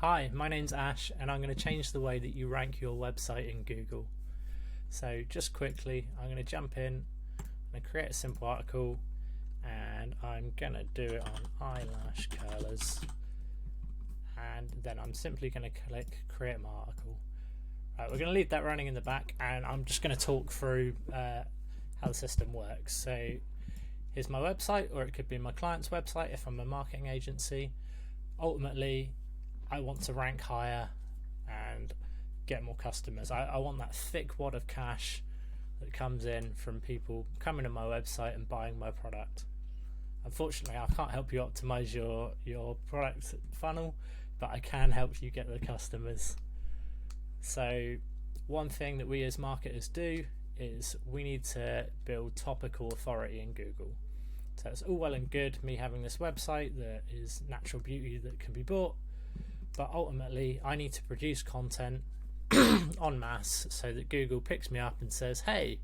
Hi, my name's Ash and I'm going to change the way that you rank your website in Google. So just quickly, I'm going to jump in and create a simple article, and I'm going to do it on eyelash curlers, and then I'm simply going to click create my article. Right, we're going to leave that running in the back, and I'm just going to talk through how the system works. So here's my website, or it could be my client's website if I'm a marketing agency. Ultimately, I want to rank higher and get more customers. I want that thick wad of cash that comes in from people coming to my website and buying my product. Unfortunately, I can't help you optimize your product funnel, but I can help you get the customers. So one thing that we as marketers do is we need to build topical authority in Google. So it's all well and good me having this website that is natural beauty that can be bought, but ultimately I need to produce content en masse so that Google picks me up and says, hey,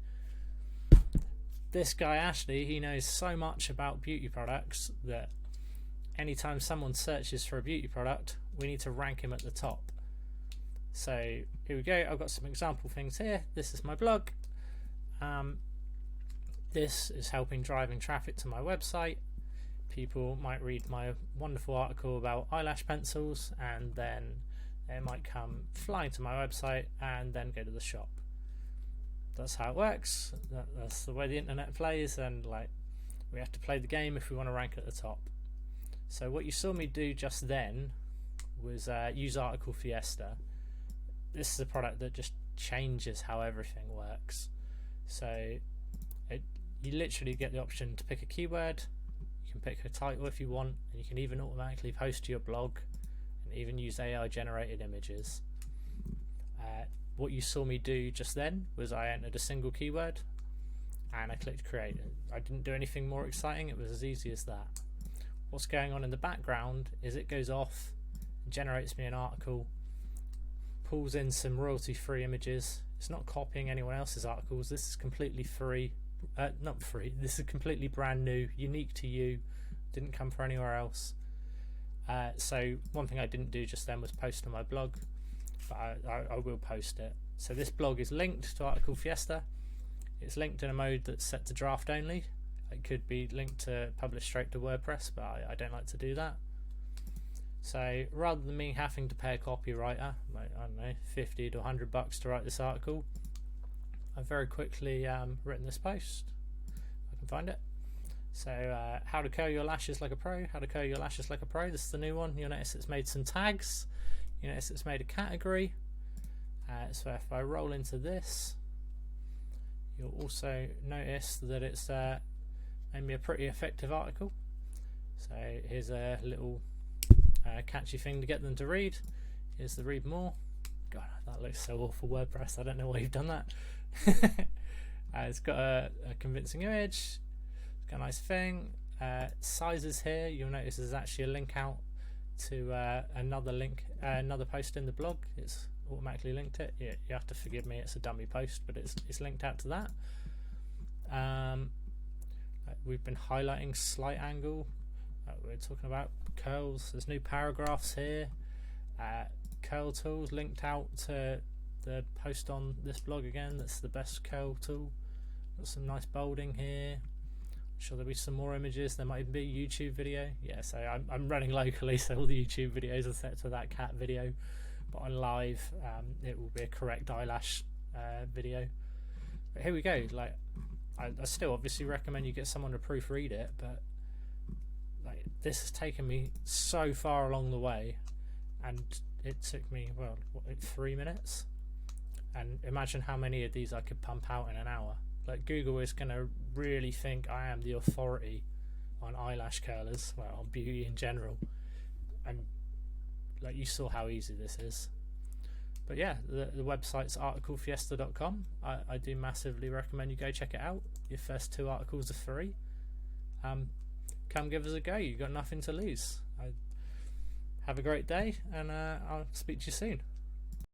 this guy Ashley, he knows so much about beauty products that anytime someone searches for a beauty product, we need to rank him at the top. So here we go. I've got some example things here. This is my blog. This is helping driving traffic to my website. People might read my wonderful article about eyelash pencils, and then they might come flying to my website and then go to the shop. That's how it works. That's the way the internet plays, and we have to play the game if we want to rank at the top. So what you saw me do just then was use Article Fiesta. This is a product that just changes how everything works. So you literally get the option to pick a keyword. You can pick a title if you want, and you can even automatically post to your blog and even use AI generated images. What you saw me do just then was I entered a single keyword and I clicked create. I didn't do anything more exciting. It was as easy as that. What's going on in the background is it goes off and generates me an article, pulls in some royalty free images. It's not copying anyone else's articles. This is completely free. Not free, this is completely brand new, unique to you, didn't come from anywhere else. So one thing I didn't do just then was post on my blog, but I will post it. So this blog is linked to Article Fiesta. It's linked in a mode that's set to draft only. It could be linked to publish straight to WordPress, but I don't like to do that. So rather than me having to pay a copywriter, I don't know, $50 to $100 to write this article, I've very quickly written this post. I can find it. So how to curl your lashes like a pro. How to curl your lashes like a pro. This is the new one. You'll notice it's made some tags. You notice it's made a category. So if I roll into this, you'll also notice that it's made me a pretty effective article. So here's a little catchy thing to get them to read. Here's the read more. God, that looks so awful, WordPress. I don't know why you've done that. It's got a convincing image. It's got a nice thing. Sizes here. You'll notice there's actually a link out to another post in the blog. It's automatically linked it. You have to forgive me. It's a dummy post, but it's linked out to that. We've been highlighting slight angle. We're talking about curls. There's new paragraphs here. Curl tools linked out to the post on this blog again. That's the best curl tool. Got some nice bolding here. I'm sure there'll be some more images. There might even be a YouTube video. Yeah, so I'm running locally, so all the YouTube videos are set to that cat video, but on live it will be a correct eyelash video. But here we go. I still obviously recommend you get someone to proofread it, but this has taken me so far along the way, and it took me 3 minutes, and imagine how many of these I could pump out in an hour. Google is going to really think I am the authority on eyelash curlers, on beauty in general, and you saw how easy this is. But yeah, the website's articlefiesta.com. I do massively recommend you go check it out. Your first 2 articles are free. Come give us a go. You've got nothing to lose. Have a great day, and I'll speak to you soon.